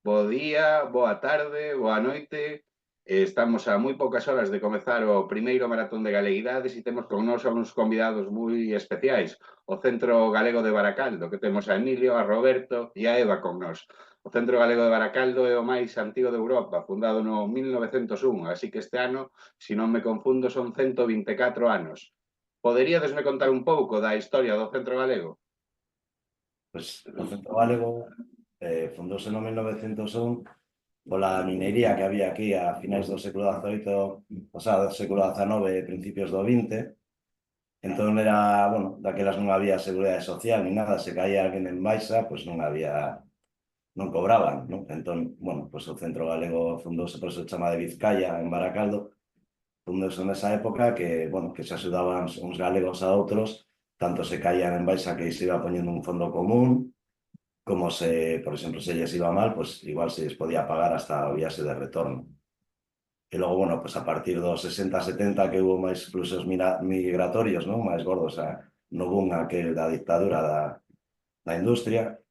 bo día, boa tarde, boa noite. Estamos a moi poucas horas de comezar o primeiro maratón de galeguidades e temos con nós uns convidados moi especiais. O Centro Galego de Baracaldo, que temos a Emilio, a Roberto e a Eva con nós. O Centro Galego de Baracaldo é o máis antigo de Europa, fundado no 1901, así que este ano, se non me confundo, son 124 anos. Poderíadesme contar un pouco da historia do Centro Galego? Pois o Centro Galego fundouse no 1901 pola minería que había aquí a finais do século XVIII, o sea, do século XIX e principios do XX. Entón era, bueno, daquelas non había seguridade social ni nada, se caía alguén en baixa, pois non cobraban, non? Entón, bueno, pois o Centro Galego fundouse, por eso chama de Vizcaya, en Baracaldo, fundouse nesa época que, bueno, que se axudaban uns galegos a outros, tanto se caían en baixa que se iba poñendo un fondo común, como se, por exemplo, se lles iba mal, pues igual se lles podía pagar hasta o viaxe de retorno. E logo, bueno, pues a partir dos 60-70 que hubo máis fluxos migratorios, non? Máis gordos no boom aquel da dictadura da industria,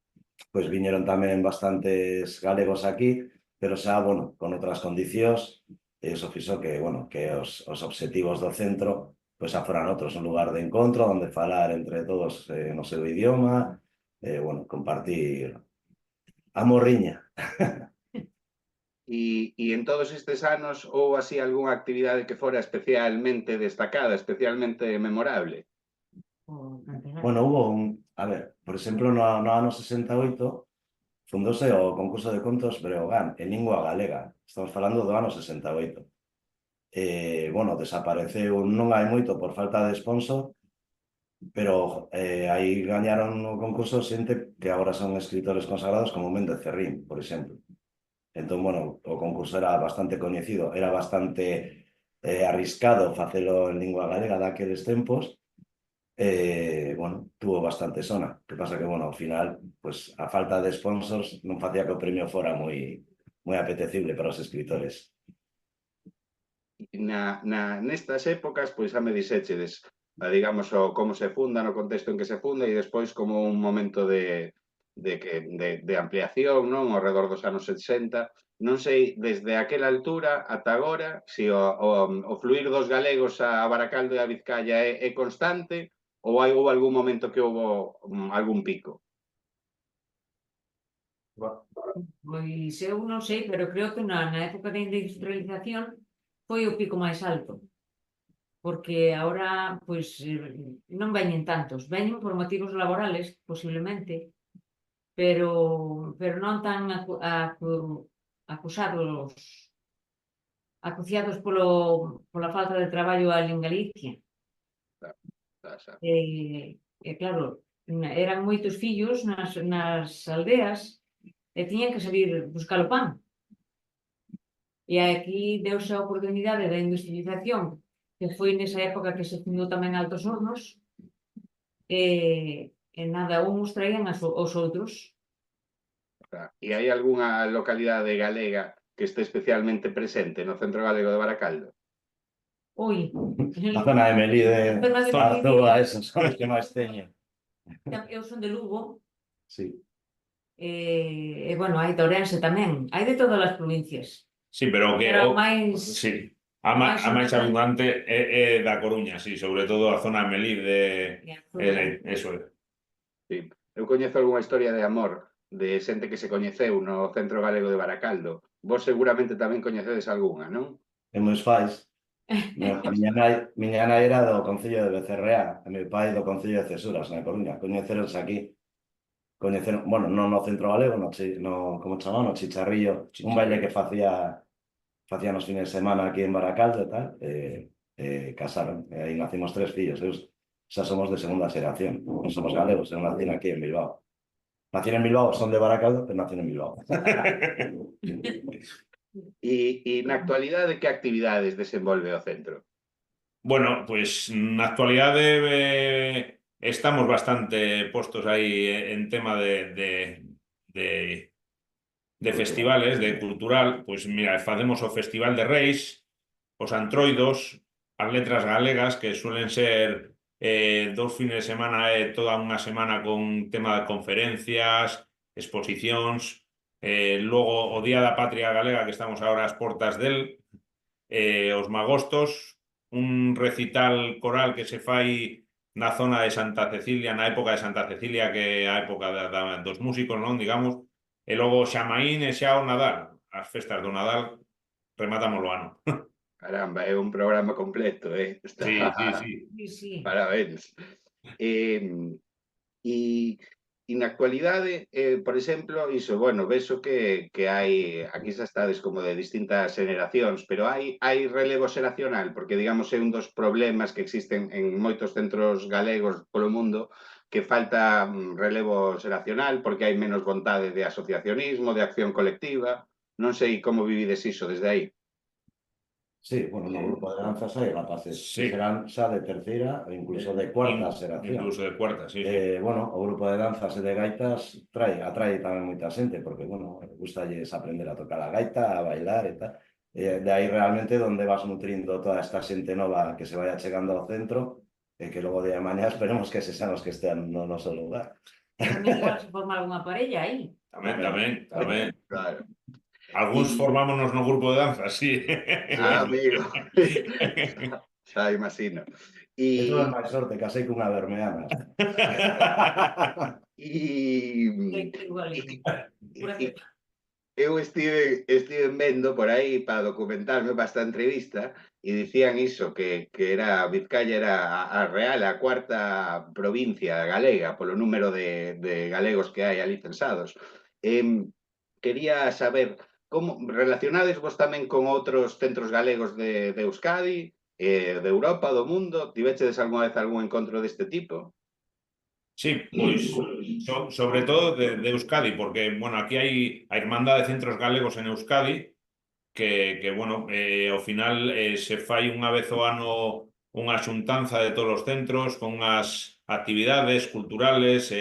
pues viñeron tamén bastantes galegos aquí, pero xa, bueno, con outras condicións, e iso fixo que, bueno, que os obxectivos do centro pues xa foran outros, un lugar de encontro onde falar entre todos no seu idioma, bueno, compartir a morriña. E en todos estes anos houve así algunha actividade que fora especialmente destacada, especialmente memorable? Bueno, hubo a ver, por exemplo, no ano 68 fundouse o concurso de contos Breogán en lingua galega. Estamos falando do ano 68. Bueno, desapareceu non hai moito por falta de sponsor, pero aí gañaron o concurso xente que agora son escritores consagrados como Méndez Ferrín, por exemplo. Entón, bueno, o concurso era bastante coñecido, era bastante arriscado facelo en lingua galega daqueles tempos. Bueno, tuvo bastante sona. Que pasa que, bueno, ao final, pues, a falta de sponsors non facía que o premio fora moi apetecible para os escritores. Nestas épocas, pois xa me dixéchedes, digamos, como se funda, no contexto en que se funda e despois como un momento de ampliación, non? Ao redor dos anos 60. Non sei, desde aquela altura ata agora, se o fluir dos galegos a Baracaldo e a Vizcaya é constante ou houve algún momento que houve algún pico? Pois eu non sei, pero creo que na época da industrialización foi o pico máis alto, porque agora pois non veñen tantos, veñen por motivos laborales, posiblemente, pero non tan acuciados pola falta de traballo en Galicia. Claro, eran moitos fillos nas aldeas e tiñan que salir buscar o pan. E aquí deuse a oportunidade da industrialización, que foi nesa época que se fundou tamén Altos Hornos, e nada, uns traían os outros. E hai algunha localidade galega que este especialmente presente no Centro Galego de Baracaldo? Ui, A zona de Melide, Arzúa, esos son os que máis teñen. Eu son de Lugo. Sí. Bueno, hai de Ourense tamén, hai de todas as provincias. Sí, pero que sí, a máis abundante é da Coruña, sí, sobre todo a zona de Melide, eso é. Sí. Eu coñezo algunha historia de amor de xente que se coñeceu no Centro Galego de Baracaldo. Vos seguramente tamén coñecedes algunha, non? E meus pais. Miña nai era do Concello de Becerreá, e meu pai do Concello de Cesuras, na Coruña. Coñeceronse aquí. Coñeceron, bueno, non no Centro Galego, como chamaban, no Chicharrillo, un baile que facía nos fines de semana aquí en Baracaldo e tal, casaron, e aí nacimos 3 fillos. Xa somos de segunda xeración, non somos galegos, eu nací aquí en Bilbao. Nací en Bilbao, son de Baracaldo, pero nací en Bilbao. E na actualidade, que actividades desenvolve o centro? Bueno, pois na actualidade estamos bastante postos aí en tema de festivales, de cultural. Pois mira, facemos o Festival de Reis, os Antroidos, as Letras Galegas, que suelen ser 2 fines de semana e toda unha semana con tema de conferencias, exposicións. Logo o Día da Patria Galega, que estamos agora ás portas del, os Magostos, un recital coral que se fai na zona de Santa Cecilia, na época de Santa Cecilia, que é a época dos músicos, non, digamos, e logo Xamaín e xa o Nadal, as festas do Nadal, rematamos o ano. Caramba, é un programa completo, Está... Sí, sí, sí. Sí, sí. Parabéns. E na actualidade, por exemplo, iso, bueno, vexo que hai, aquí xa estades como de distintas generacións, pero hai relevo xeracional, porque digamos é un dos problemas que existen en moitos centros galegos polo mundo, que falta relevo xeracional, porque hai menos vontade de asociacionismo, de acción colectiva. Non sei como vivides iso desde aí. Sí, bueno, no grupo de danzas hai rapaces Sí. que serán xa de terceira ou incluso de cuarta xeración. Incluso de cuarta, sí, sí. Bueno, o grupo de danzas e de gaitas atrae tamén moita xente, porque, bueno, gustalles aprender a tocar a gaita, a bailar e tal. De aí realmente donde vas nutrindo toda esta xente nova que se vaya chegando ao centro e que logo de mañá esperemos que se sean os que estean no noso lugar. Tamén igual se forma algunha parella aí. Tamén. Claro. Algúns formámonos no grupo de danza, sí. Amigo. Xa imagino. E tuve máis sorte, casei cunha bermeana. Igual, E eu estive vendo por aí para documentarme para esta entrevista e dicían iso, que era Vizcaya era a real, a cuarta provincia galega polo número de galegos que hai ali censados. Quería saber como relacionades vos tamén con outros centros galegos de Euskadi, de Europa, do mundo? Tivechedes algunha vez algún encontro deste tipo? Sí, pois sobre todo de Euskadi, porque, bueno, aquí hai a Irmandade de Centros Galegos en Euskadi, que bueno, ao final se fai unha vez ao ano unha xuntanza de todos os centros con unhas actividades culturales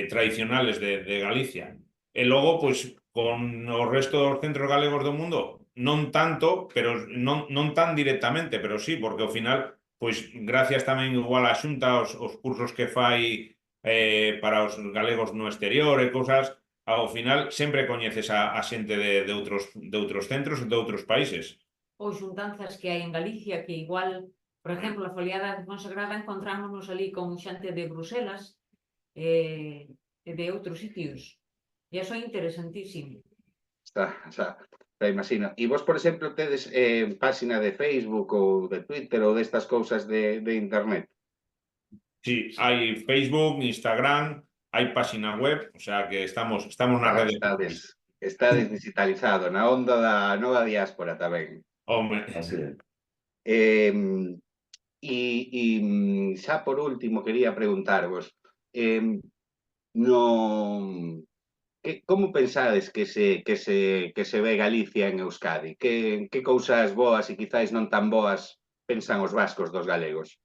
tradicionales de Galicia. E logo, pois, con o resto dos centros galegos do mundo, non tanto, pero non tan directamente, pero sí, porque ao final, pois, gracias tamén igual á Xunta, os cursos que fai para os galegos no exterior e cousas, ao final sempre coñeces a xente de outros centros e de outros países. Ou xuntanzas que hai en Galicia que igual, por exemplo, a foliada consagrada encontrámonos ali con xente de Bruselas e de outros sitios. E iso é interesantísimo. Xa imagino. E vos, por exemplo, tedes páxina de Facebook ou de Twitter ou destas cousas de internet? Sí, hai Facebook, Instagram, hai páxina web, o sea que estamos na rede. Estades digitalizado, na onda da nova diáspora tamén. Home. Así é. Xa por último quería preguntarvos, como pensades que se ve Galicia en Euskadi? Que cousas boas e quizáis non tan boas pensan os vascos dos galegos?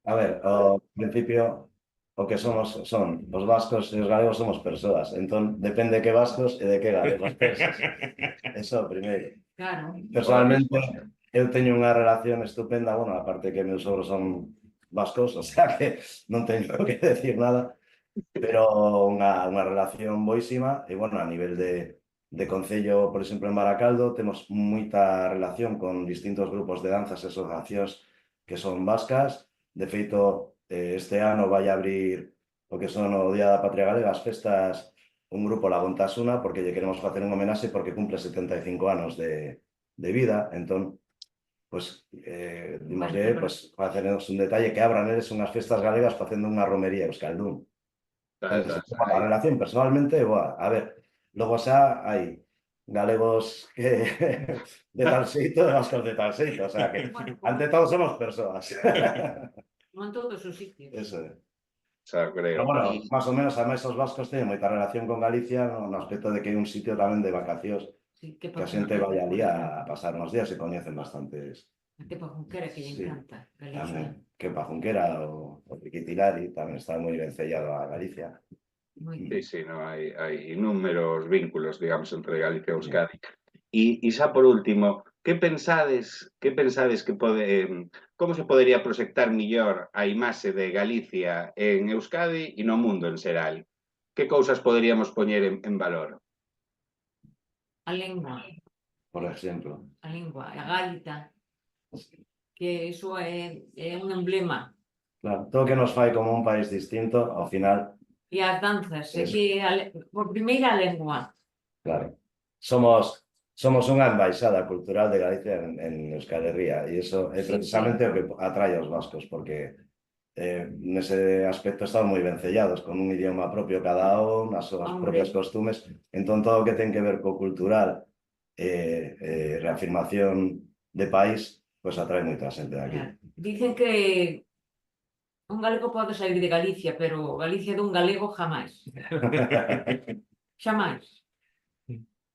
A ver, ao principio o que somos son os vascos e os galegos somos persoas, entón depende de que vascos e de que galegos pensas. Eso primeiro. Claro. Personalmente, eu teño unha relación estupenda, bueno, aparte que meus sogros son vascos, o sea que non teño que decir nada, pero unha relación boísima, e, bueno, a nivel de concello, por exemplo, en Baracaldo, temos moita relación con distintos grupos de danzas e asociacións que son vascas. De feito, este ano vai abrir o que son o Día da Patria Galega, as festas, un grupo Lagontasuna, porque lle queremos facer un homenaxe porque cumple 75 anos de vida, entón, pues, dimoslle, pues, facernos un detalle que abran eles unhas festas galegas facendo unha romería euskaldún. A relación personalmente, boa, a ver, logo xa hai galegos que de tal xeito e vascos de tal xeito, o sea que ante todo somos persoas. Non todos os sitios. Eso é. Xa creo. Pero, bueno, máis ou menos, ademais, os vascos teñen moita relación con Galicia no aspecto de que é un sitio tamén de vacacións que a xente vai ali a pasar uns días e coñecen bastantes. Que pa Junquera, que lle encanta Galicia. Que pa Junquera o Triquitilari tamén está moi vencellado a Galicia. Sí, no, hai inúmeros vínculos, digamos, entre Galicia e Euskadi. E xa por último, que pensades que pode, como se podería proxectar millor a imaxe de Galicia en Euskadi e no mundo en xeral? que cousas poderíamos poñer en valor? A lengua, por exemplo. a gaita, que iso é un emblema. Claro, todo o que nos fai como un país distinto, ao final, E as danzas, é Eso. que por primeira a lengua. claro, somos unha embaixada cultural de Galicia en Euskal Herria e iso é Sí, precisamente o que atrae aos vascos, porque nese aspecto están moi vencellados, con un idioma propio cada un, as súas Hombre. propias costumes, entón todo o que ten que ver co cultural reafirmación de país, pois atrae moita xente de aquí. Dicen que un galego pode sair de Galicia, pero Galicia dun galego jamais. Xamais.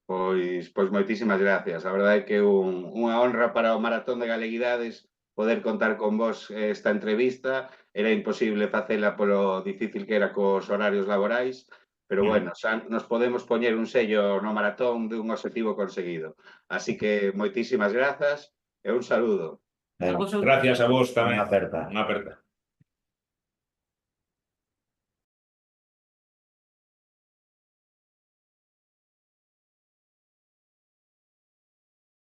Pois moitísimas gracias. A verdade é que unha honra para o Maratón de Galeguidades poder contar con vos esta entrevista. Era imposible facela polo difícil que era cos horarios laborais, pero bueno, xa nos podemos poñer un sello no maratón dun objetivo conseguido. Así que moitísimas grazas e un saludo. A vosotros. Gracias a vos tamén. Unha aperta. Unha aperta.